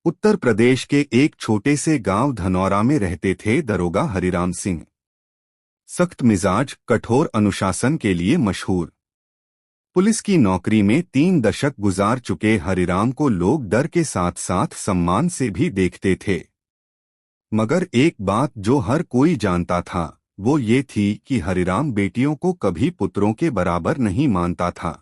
उत्तर प्रदेश के एक छोटे से गांव धनौरा में रहते थे दरोगा हरिराम सिंह। सख्त मिजाज, कठोर अनुशासन के लिए मशहूर। पुलिस की नौकरी में 3 दशक गुजार चुके हरिराम को लोग डर के साथ साथ सम्मान से भी देखते थे। मगर एक बात जो हर कोई जानता था वो ये थी कि हरिराम बेटियों को कभी पुत्रों के बराबर नहीं मानता था।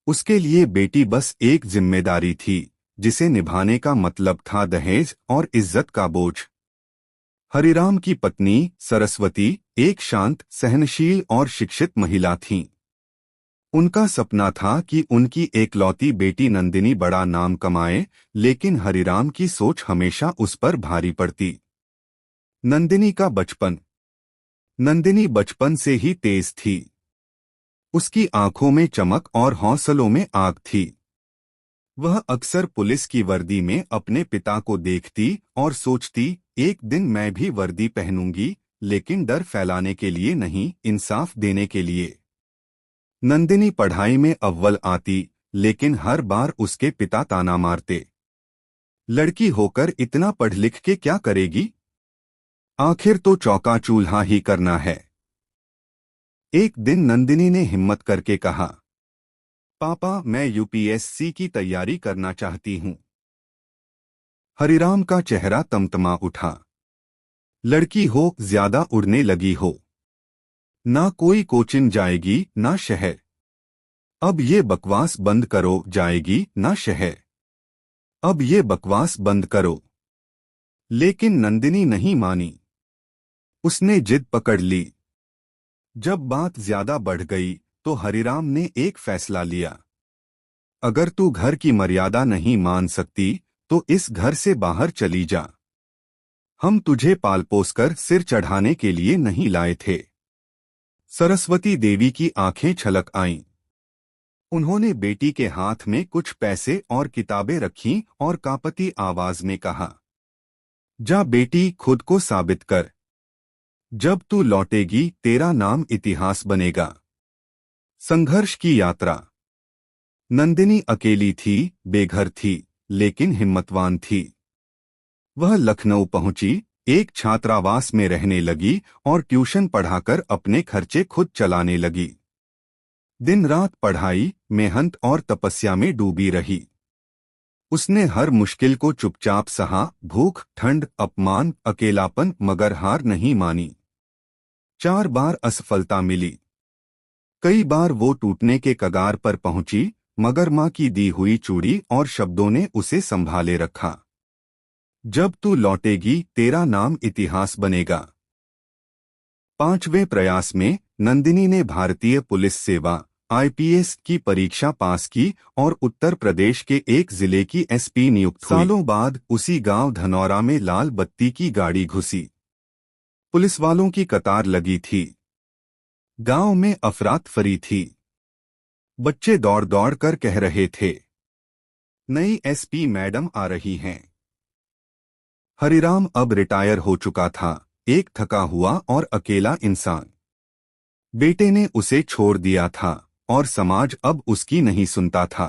उसके लिए बेटी बस एक जिम्मेदारी थी जिसे निभाने का मतलब था दहेज और इज्जत का बोझ। हरिराम की पत्नी सरस्वती एक शांत, सहनशील और शिक्षित महिला थीं। उनका सपना था कि उनकी एकलौती बेटी नंदिनी बड़ा नाम कमाए, लेकिन हरिराम की सोच हमेशा उस पर भारी पड़ती। नंदिनी का बचपन। नंदिनी बचपन से ही तेज थी। उसकी आंखों में चमक और हौसलों में आग थी। वह अक्सर पुलिस की वर्दी में अपने पिता को देखती और सोचती, एक दिन मैं भी वर्दी पहनूंगी, लेकिन डर फैलाने के लिए नहीं, इंसाफ देने के लिए। नंदिनी पढ़ाई में अव्वल आती, लेकिन हर बार उसके पिता ताना मारते, लड़की होकर इतना पढ़ लिख के क्या करेगी, आखिर तो चौका चूल्हा ही करना है। एक दिन नंदिनी ने हिम्मत करके कहा, पापा, मैं यूपीएससी की तैयारी करना चाहती हूँ। हरिराम का चेहरा तमतमा उठा। लड़की हो, ज्यादा उड़ने लगी हो। ना कोई कोचिंग जाएगी ना शहर। अब ये बकवास बंद करो, जाएगी ना शहर। अब ये बकवास बंद करो। लेकिन नंदिनी नहीं मानी। उसने जिद पकड़ ली। जब बात ज्यादा बढ़ गई तो हरिराम ने एक फैसला लिया। अगर तू घर की मर्यादा नहीं मान सकती तो इस घर से बाहर चली जा। हम तुझे पाल पोस कर सिर चढ़ाने के लिए नहीं लाए थे। सरस्वती देवी की आंखें छलक आईं। उन्होंने बेटी के हाथ में कुछ पैसे और किताबें रखीं और कांपती आवाज में कहा, जा बेटी, खुद को साबित कर। जब तू लौटेगी तेरा नाम इतिहास बनेगा। संघर्ष की यात्रा। नंदिनी अकेली थी, बेघर थी, लेकिन हिम्मतवान थी। वह लखनऊ पहुंची, एक छात्रावास में रहने लगी और ट्यूशन पढ़ाकर अपने खर्चे खुद चलाने लगी। दिन रात पढ़ाई, मेहनत और तपस्या में डूबी रही। उसने हर मुश्किल को चुपचाप सहा, भूख, ठंड, अपमान, अकेलापन, मगर हार नहीं मानी। 4 बार असफलता मिली। कई बार वो टूटने के कगार पर पहुंची, मगर मां की दी हुई चूड़ी और शब्दों ने उसे संभाले रखा। जब तू लौटेगी तेरा नाम इतिहास बनेगा। 5वें प्रयास में नंदिनी ने भारतीय पुलिस सेवा आईपीएस की परीक्षा पास की और उत्तर प्रदेश के एक जिले की एसपी नियुक्त हुई। सालों बाद उसी गांव धनौरा में लाल बत्ती की गाड़ी घुसी। पुलिस वालों की कतार लगी थी। गांव में अफरा-तफरी थी। बच्चे दौड़ दौड़ कर कह रहे थे, नई एसपी मैडम आ रही हैं। हरिराम अब रिटायर हो चुका था, एक थका हुआ और अकेला इंसान। बेटे ने उसे छोड़ दिया था और समाज अब उसकी नहीं सुनता था।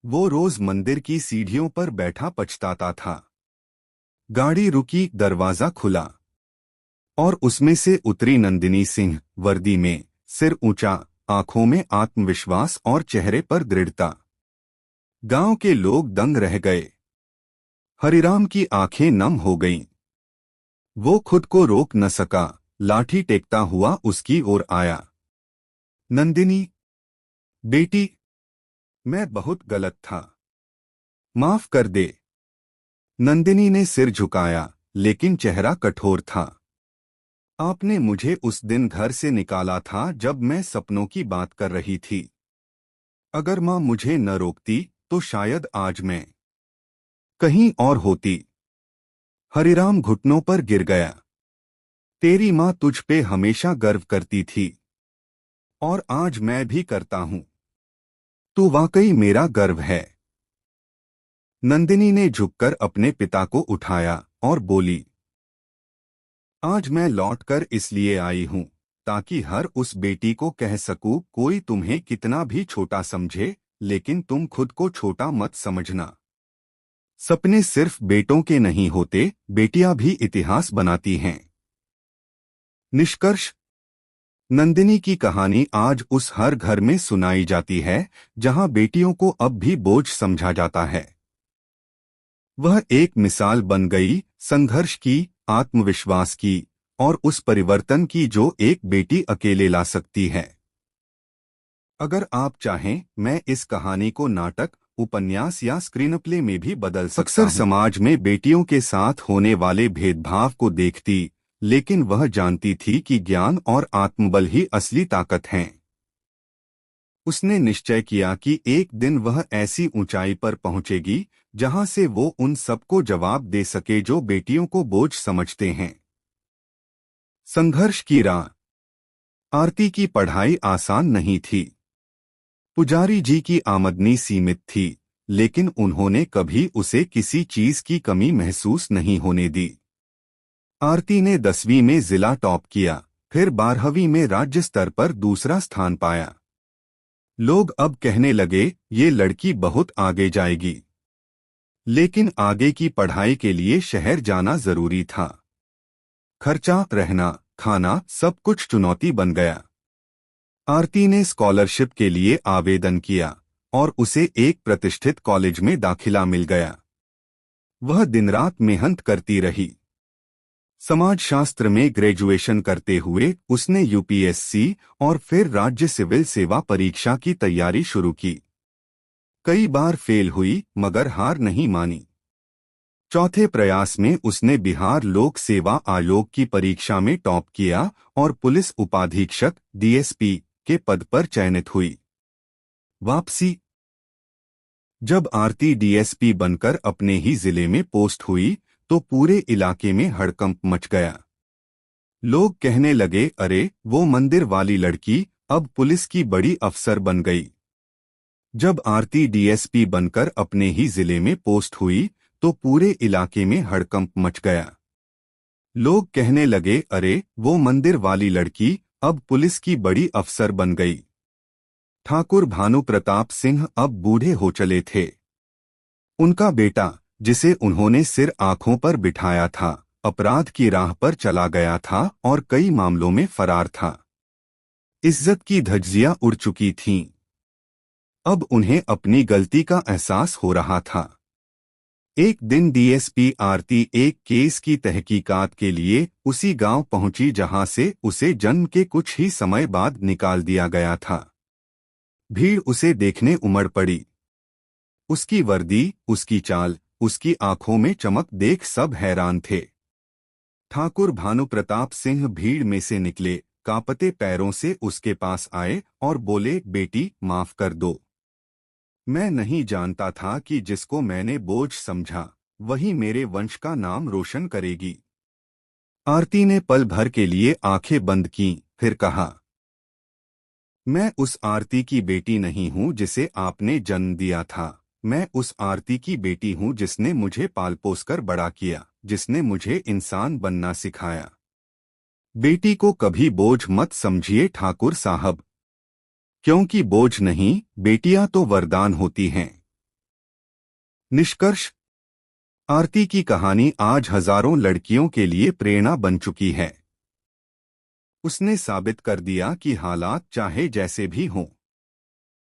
वो रोज मंदिर की सीढ़ियों पर बैठा पछताता था। गाड़ी रुकी, दरवाजा खुला और उसमें से उतरी नंदिनी सिंह, वर्दी में, सिर ऊंचा, आंखों में आत्मविश्वास और चेहरे पर दृढ़ता। गांव के लोग दंग रह गए। हरिराम की आंखें नम हो गईं। वो खुद को रोक न सका, लाठी टेकता हुआ उसकी ओर आया। नंदिनी, बेटी, मैं बहुत गलत था, माफ कर दे। नंदिनी ने सिर झुकाया, लेकिन चेहरा कठोर था। आपने मुझे उस दिन घर से निकाला था जब मैं सपनों की बात कर रही थी। अगर मां मुझे न रोकती तो शायद आज मैं कहीं और होती। हरिराम घुटनों पर गिर गया। तेरी मां तुझ पे हमेशा गर्व करती थी और आज मैं भी करता हूं। तू वाकई मेरा गर्व है। नंदिनी ने झुककर अपने पिता को उठाया और बोली, आज मैं लौटकर इसलिए आई हूं ताकि हर उस बेटी को कह सकूं, कोई तुम्हें कितना भी छोटा समझे, लेकिन तुम खुद को छोटा मत समझना। सपने सिर्फ बेटों के नहीं होते, बेटियां भी इतिहास बनाती हैं। निष्कर्ष। नंदिनी की कहानी आज उस हर घर में सुनाई जाती है जहां बेटियों को अब भी बोझ समझा जाता है। वह एक मिसाल बन गई संघर्ष की, आत्मविश्वास की और उस परिवर्तन की जो एक बेटी अकेले ला सकती है। अगर आप चाहें, मैं इस कहानी को नाटक, उपन्यास या स्क्रीनप्ले में भी बदल सकता हूं। अक्सर समाज में बेटियों के साथ होने वाले भेदभाव को देखती, लेकिन वह जानती थी कि ज्ञान और आत्मबल ही असली ताकत हैं। उसने निश्चय किया कि एक दिन वह ऐसी ऊंचाई पर पहुंचेगी जहां से वो उन सबको जवाब दे सके जो बेटियों को बोझ समझते हैं। संघर्ष की राह। आरती की पढ़ाई आसान नहीं थी। पुजारी जी की आमदनी सीमित थी, लेकिन उन्होंने कभी उसे किसी चीज की कमी महसूस नहीं होने दी। आरती ने 10वीं में जिला टॉप किया, फिर 12वीं में राज्य स्तर पर दूसरा स्थान पाया। लोग अब कहने लगे, ये लड़की बहुत आगे जाएगी। लेकिन आगे की पढ़ाई के लिए शहर जाना जरूरी था। खर्चा, रहना, खाना सब कुछ चुनौती बन गया। आरती ने स्कॉलरशिप के लिए आवेदन किया और उसे एक प्रतिष्ठित कॉलेज में दाखिला मिल गया। वह दिन रात मेहनत करती रही। समाजशास्त्र में ग्रेजुएशन करते हुए उसने यूपीएससी और फिर राज्य सिविल सेवा परीक्षा की तैयारी शुरू की। कई बार फेल हुई, मगर हार नहीं मानी। चौथे प्रयास में उसने बिहार लोक सेवा आयोग की परीक्षा में टॉप किया और पुलिस उपाधीक्षक डीएसपी के पद पर चयनित हुई। वापसी। जब आरती डीएसपी बनकर अपने ही जिले में पोस्ट हुई तो पूरे इलाके में हड़कंप मच गया। लोग कहने लगे, अरे वो मंदिर वाली लड़की अब पुलिस की बड़ी अफसर बन गई। जब आरती डीएसपी बनकर अपने ही जिले में पोस्ट हुई तो पूरे इलाके में हड़कंप मच गया। लोग कहने लगे, अरे वो मंदिर वाली लड़की अब पुलिस की बड़ी अफसर बन गई। ठाकुर भानु प्रताप सिंह अब बूढ़े हो चले थे। उनका बेटा, जिसे उन्होंने सिर आंखों पर बिठाया था, अपराध की राह पर चला गया था और कई मामलों में फरार था। इज्जत की धज्जियां उड़ चुकी थीं। अब उन्हें अपनी गलती का एहसास हो रहा था। एक दिन डीएसपी आरती एक केस की तहकीकात के लिए उसी गांव पहुंची जहां से उसे जन्म के कुछ ही समय बाद निकाल दिया गया था। भीड़ उसे देखने उमड़ पड़ी। उसकी वर्दी, उसकी चाल, उसकी आंखों में चमक देख सब हैरान थे। ठाकुर भानु प्रताप सिंह भीड़ में से निकले, कांपते पैरों से उसके पास आए और बोले, बेटी माफ कर दो। मैं नहीं जानता था कि जिसको मैंने बोझ समझा वही मेरे वंश का नाम रोशन करेगी। आरती ने पल भर के लिए आंखें बंद कीं, फिर कहा, मैं उस आरती की बेटी नहीं हूं जिसे आपने जन्म दिया था। मैं उस आरती की बेटी हूं जिसने मुझे पाल पोस कर बड़ा किया, जिसने मुझे इंसान बनना सिखाया। बेटी को कभी बोझ मत समझिए ठाकुर साहब, क्योंकि बोझ नहीं, बेटियां तो वरदान होती हैं। निष्कर्ष। आरती की कहानी आज हजारों लड़कियों के लिए प्रेरणा बन चुकी है। उसने साबित कर दिया कि हालात चाहे जैसे भी हों,